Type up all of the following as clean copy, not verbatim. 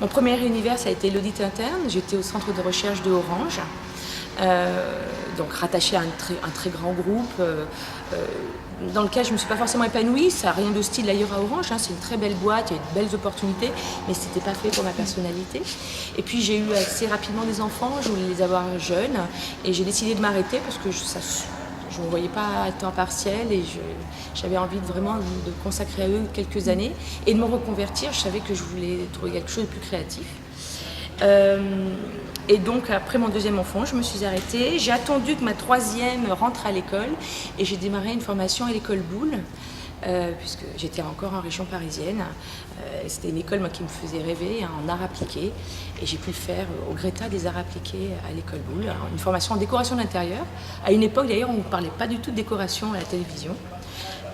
Mon premier univers, ça a été l'audit interne. J'étais au centre de recherche de Orange, donc rattaché à un très grand groupe, dans lequel je ne me suis pas forcément épanouie. Ça n'a rien de style d'ailleurs à Orange, hein. C'est une très belle boîte, il y a de belles opportunités, mais ce n'était pas fait pour ma personnalité. Et puis j'ai eu assez rapidement des enfants, je voulais les avoir jeunes, et j'ai décidé de m'arrêter parce que je ne me voyais pas à temps partiel et j'avais envie vraiment de consacrer à eux quelques années et de me reconvertir. Je savais que je voulais trouver quelque chose de plus créatif. Et donc après mon deuxième enfant, je me suis arrêtée. J'ai attendu que ma troisième rentre à l'école et j'ai démarré une formation à l'école Boulle, puisque j'étais encore en région parisienne. C'était une école moi, qui me faisait rêver, hein, en arts appliqués, et j'ai pu le faire au Greta des arts appliqués à l'école Boulle, une formation en décoration d'intérieur. À une époque d'ailleurs, on ne parlait pas du tout de décoration à la télévision.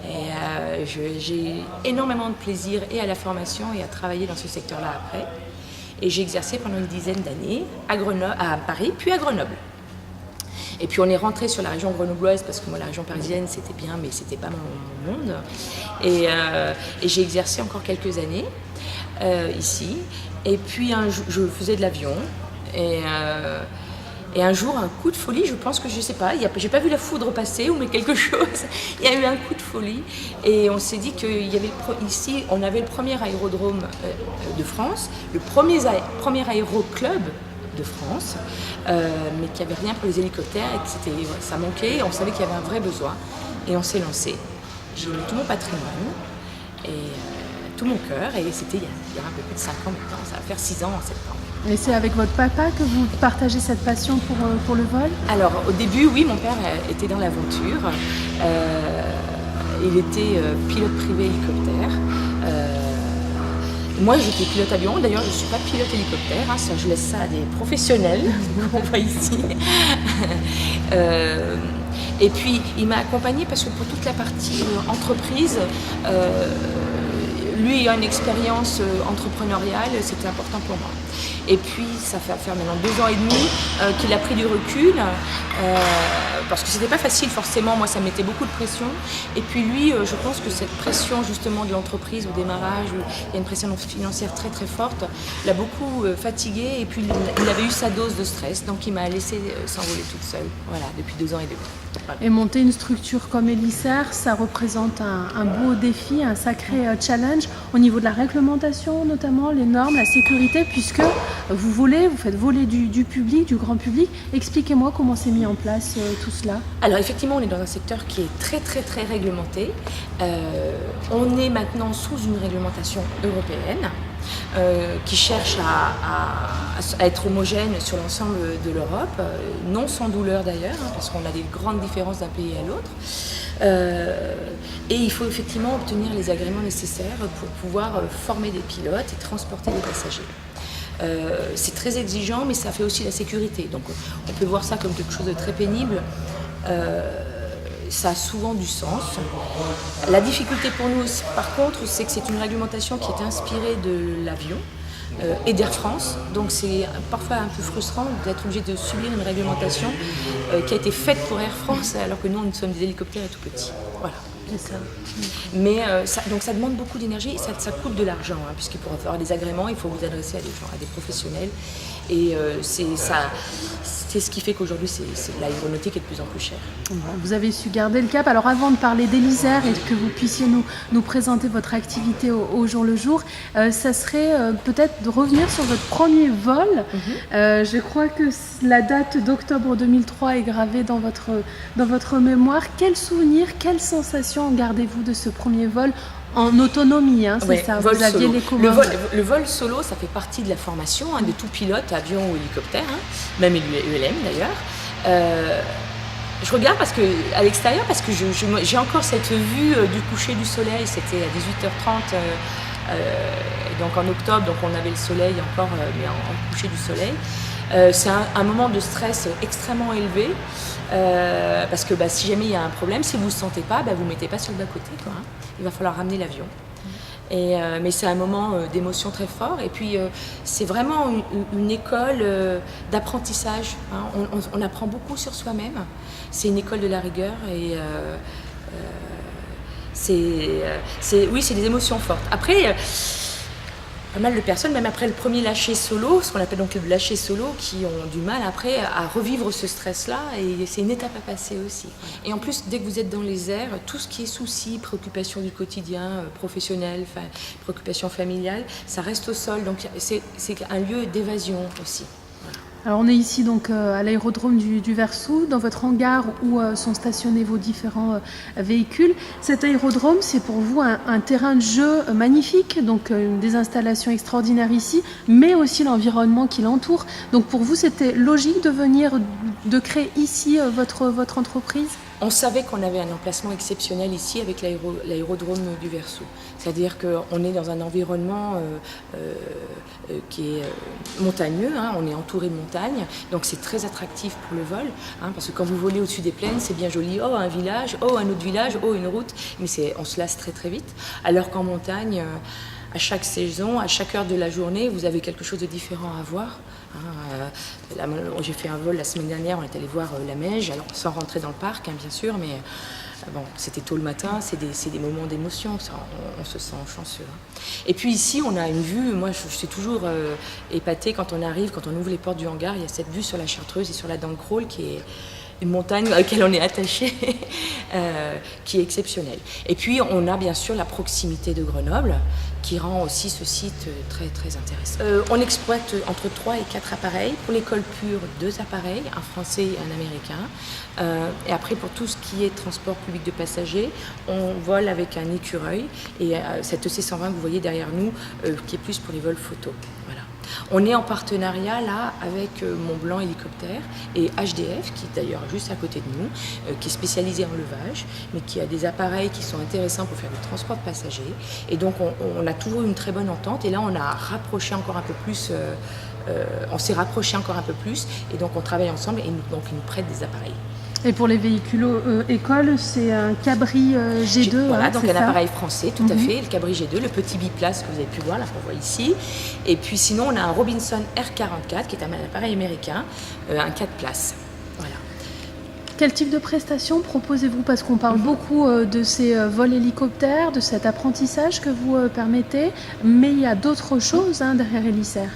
Et j'ai énormément de plaisir et à la formation et à travailler dans ce secteur-là après. Et j'ai exercé pendant une dizaine d'années à Paris, puis à Grenoble. Et puis on est rentré sur la région grenobloise parce que moi la région parisienne c'était bien mais c'était pas mon monde. Et j'ai exercé encore quelques années ici. Et puis je faisais de l'avion et un jour un coup de folie, je pense que je sais pas, j'ai pas vu la foudre passer ou mais quelque chose. Il y a eu un coup de folie et on s'est dit qu'il y avait ici on avait le premier aérodrome de France, le premier aéroclub de France, mais qu'il n'y avait rien pour les hélicoptères et que ça manquait, et on savait qu'il y avait un vrai besoin et on s'est lancé. J'ai mis tout mon patrimoine et tout mon cœur et c'était il y a un peu plus de 5 ans maintenant, ça va faire 6 ans en septembre. Et c'est avec votre papa que vous partagez cette passion pour le vol? Alors au début oui, mon père était dans l'aventure, il était pilote privé hélicoptère. Moi, j'étais pilote avion. D'ailleurs, je ne suis pas pilote hélicoptère. Hein, ça, je laisse ça à des professionnels, qu'on voit ici. Et puis, il m'a accompagnée parce que pour toute la partie entreprise, lui ayant une expérience entrepreneuriale, c'était important pour moi. Et puis, ça fait faire maintenant 2 ans et demi qu'il a pris du recul, parce que c'était pas facile forcément, moi ça me mettait beaucoup de pression. Et puis lui, je pense que cette pression justement de l'entreprise au démarrage, il y a une pression financière très très forte, l'a beaucoup fatigué et puis il avait eu sa dose de stress, donc il m'a laissé s'envoler toute seule, voilà, depuis 2 ans et demi. Voilà. Et monter une structure comme Hélicer, ça représente un beau défi, un sacré challenge au niveau de la réglementation, notamment les normes, la sécurité, puisque vous faites voler du public, du grand public. Expliquez-moi comment c'est mis en place tout cela. Alors effectivement, on est dans un secteur qui est très très très réglementé. On est maintenant sous une réglementation européenne qui cherche à être homogène sur l'ensemble de l'Europe, non sans douleur d'ailleurs, hein, parce qu'on a des grandes différences d'un pays à l'autre. Et il faut effectivement obtenir les agréments nécessaires pour pouvoir former des pilotes et transporter des passagers. C'est très exigeant, mais ça fait aussi la sécurité. Donc on peut voir ça comme quelque chose de très pénible. Ça a souvent du sens. La difficulté pour nous, par contre, c'est que c'est une réglementation qui est inspirée de l'avion et d'Air France. Donc c'est parfois un peu frustrant d'être obligé de subir une réglementation qui a été faite pour Air France, alors que nous, nous sommes des hélicoptères et tout petits. Voilà. Ça. Mais donc ça demande beaucoup d'énergie, ça coûte de l'argent, hein, puisqu'il faut avoir des agréments, il faut vous adresser à des professionnels. Et c'est ce qui fait qu'aujourd'hui l'aéronautique est de plus en plus chère. Vous avez su garder le cap. Alors avant de parler d'Hélicer et que vous puissiez nous présenter votre activité au jour le jour, ça serait peut-être de revenir sur votre premier vol. Je crois que la date d'octobre 2003 est gravée dans votre mémoire. Quels souvenirs, quelles sensations gardez-vous de ce premier vol en autonomie, hein, c'est ouais, ça, vol vous aviez solo. les commandes. Le vol solo, ça fait partie de la formation de tout pilote, avion ou hélicoptère, hein, même ULM d'ailleurs. Je regarde à l'extérieur parce que j'ai encore cette vue du coucher du soleil, c'était à 18h30, donc en octobre, donc on avait le soleil encore, mais en coucher du soleil. C'est un moment de stress extrêmement élevé, parce que si jamais il y a un problème, si vous ne le sentez pas, vous ne mettez pas sur le bas-côté, quoi, hein. Il va falloir ramener l'avion. Mais c'est un moment d'émotion très fort, et puis c'est vraiment une école d'apprentissage, hein. On apprend beaucoup sur soi-même, c'est une école de la rigueur, et c'est des émotions fortes. Après, pas mal de personnes, même après le premier lâcher solo, ce qu'on appelle donc le lâcher solo, qui ont du mal après à revivre ce stress-là, et c'est une étape à passer aussi. Et en plus, dès que vous êtes dans les airs, tout ce qui est soucis, préoccupations du quotidien, professionnel, préoccupations familiales, ça reste au sol, donc c'est un lieu d'évasion aussi. Alors on est ici donc à l'aérodrome du Versou, dans votre hangar où sont stationnés vos différents véhicules. Cet aérodrome, c'est pour vous un terrain de jeu magnifique, donc des installations extraordinaires ici, mais aussi l'environnement qui l'entoure. Donc pour vous, c'était logique de créer ici votre entreprise ? On savait qu'on avait un emplacement exceptionnel ici avec l'aérodrome du Versou. C'est-à-dire qu'on est dans un environnement qui est montagneux, hein, on est entouré de montagnes, donc c'est très attractif pour le vol, hein, parce que quand vous volez au-dessus des plaines, c'est bien joli, oh un village, oh un autre village, oh une route, mais on se lasse très très vite, alors qu'en montagne, à chaque saison, à chaque heure de la journée, vous avez quelque chose de différent à voir. J'ai fait un vol la semaine dernière, on est allé voir la Meije, alors sans rentrer dans le parc, hein, bien sûr, mais bon, c'était tôt le matin, c'est des moments d'émotion, on se sent chanceux. Hein. Et puis ici, on a une vue, moi je suis toujours épatée quand on arrive, quand on ouvre les portes du hangar, il y a cette vue sur la Chartreuse et sur la Dancrawl qui est une montagne à laquelle on est attaché, qui est exceptionnelle. Et puis on a bien sûr la proximité de Grenoble, qui rend aussi ce site très très intéressant. On exploite entre 3 et 4 appareils. Pour l'école pure, 2 appareils, un français et un américain. Et après, pour tout ce qui est transport public de passagers, on vole avec un écureuil. Et cette EC120 que vous voyez derrière nous, qui est plus pour les vols photos. Voilà. On est en partenariat là avec Mont-Blanc Hélicoptère et HDF, qui est d'ailleurs juste à côté de nous, qui est spécialisé en levage, mais qui a des appareils qui sont intéressants pour faire du transport de passagers. Et donc on a toujours une très bonne entente. Et là on a rapproché encore un peu plus, on s'est rapproché encore un peu plus. Et donc on travaille ensemble et donc ils nous prêtent des appareils. Et pour les véhicules écoles, c'est un Cabri G2. Voilà, hein, donc un appareil français, tout à fait, le Cabri G2, le petit biplace que vous avez pu voir, là qu'on voit ici. Et puis sinon, on a un Robinson R44, qui est un appareil américain, un 4 places. Voilà. Quel type de prestations proposez-vous? Parce qu'on parle beaucoup de ces vols hélicoptères, de cet apprentissage que vous permettez, mais il y a d'autres choses derrière Hélicer.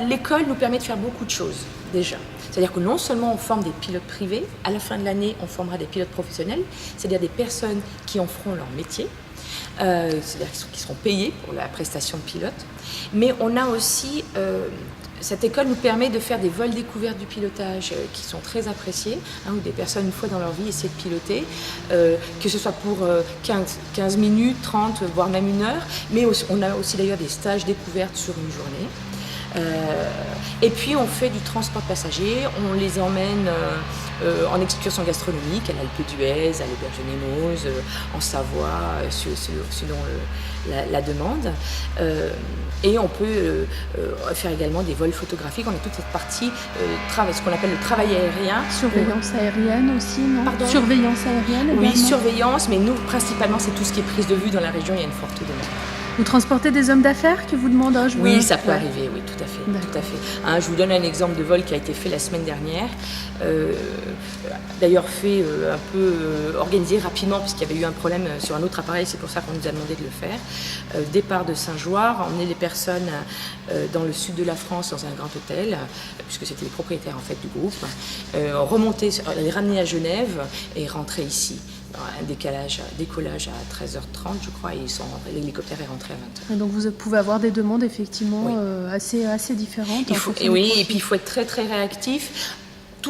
L'école nous permet de faire beaucoup de choses, déjà. C'est-à-dire que non seulement on forme des pilotes privés, à la fin de l'année, on formera des pilotes professionnels, c'est-à-dire des personnes qui en feront leur métier, c'est-à-dire qui seront payées pour la prestation de pilote. Mais on a aussi, cette école nous permet de faire des vols découvertes du pilotage qui sont très appréciés, où des personnes, une fois dans leur vie, essaient de piloter, que ce soit pour 15 minutes, 30, voire même 1 heure, mais on a aussi d'ailleurs des stages découvertes sur une journée. Et puis on fait du transport de passagers, on les emmène en excursion gastronomique à l'Alpe d'Huez, à l'Auberge de Nemours, en Savoie, selon la demande. Et on peut faire également des vols photographiques. On a toute cette partie, ce qu'on appelle le travail aérien. Surveillance aérienne aussi, non? Pardon? Surveillance aérienne également. Oui, surveillance, mais nous, principalement, c'est tout ce qui est prise de vue dans la région, il y a une forte demande. Vous transportez des hommes d'affaires qui vous demandent Oui, ça peut arriver, oui, tout à fait. Tout à fait. Je vous donne un exemple de vol qui a été fait la semaine dernière. D'ailleurs fait un peu organisé rapidement puisqu'il y avait eu un problème sur un autre appareil, c'est pour ça qu'on nous a demandé de le faire. Départ de Saint-Joire, emmener les personnes dans le sud de la France dans un grand hôtel, puisque c'était les propriétaires en fait du groupe, les ramener à Genève et rentrer ici. Un décollage à 13h30 je crois, et l'hélicoptère est rentré à 20h. Et donc vous pouvez avoir des demandes effectivement assez différentes. Et puis il faut être très très réactif.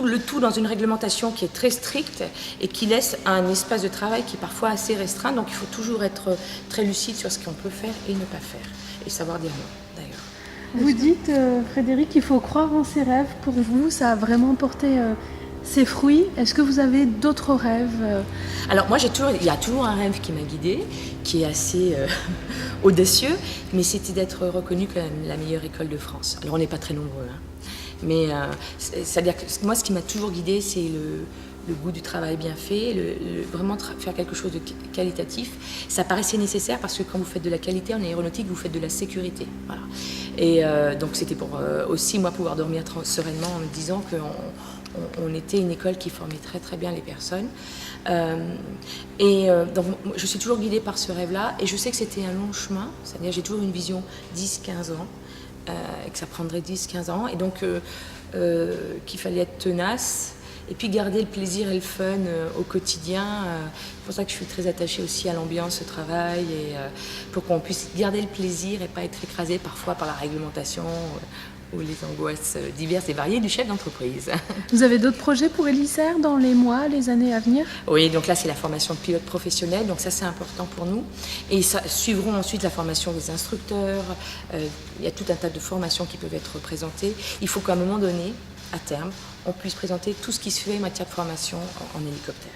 Le tout dans une réglementation qui est très stricte et qui laisse un espace de travail qui est parfois assez restreint. Donc il faut toujours être très lucide sur ce qu'on peut faire et ne pas faire. Et savoir dire non, d'ailleurs. Vous dites, Frédéric, qu'il faut croire en ses rêves. Pour vous, ça a vraiment porté ses fruits. Est-ce que vous avez d'autres rêves? Alors moi, il y a toujours un rêve qui m'a guidée, qui est assez audacieux, mais c'était d'être reconnue comme la meilleure école de France. Alors on n'est pas très nombreux, mais c'est-à-dire que moi, ce qui m'a toujours guidée, c'est le goût du travail bien fait, vraiment faire quelque chose de qualitatif. Ça paraissait nécessaire parce que quand vous faites de la qualité en aéronautique, vous faites de la sécurité. Voilà. Et donc c'était pour aussi moi pouvoir dormir sereinement en me disant on était une école qui formait très très bien les personnes. Donc, je suis toujours guidée par ce rêve-là et je sais que c'était un long chemin, c'est-à-dire j'ai toujours une vision 10-15 ans, et que ça prendrait 10-15 ans, et donc qu'il fallait être tenace et puis garder le plaisir et le fun au quotidien. C'est pour ça que je suis très attachée aussi à l'ambiance au travail, et pour qu'on puisse garder le plaisir et pas être écrasé parfois par la réglementation ou les angoisses diverses et variées du chef d'entreprise. Vous avez d'autres projets pour Elisser dans les mois, les années à venir? Oui, donc là c'est la formation de pilote professionnel, donc ça c'est important pour nous. Et ça suivront ensuite la formation des instructeurs. Il y a tout un tas de formations qui peuvent être présentées. Il faut qu'à un moment donné, à terme, on puisse présenter tout ce qui se fait en matière de formation en hélicoptère.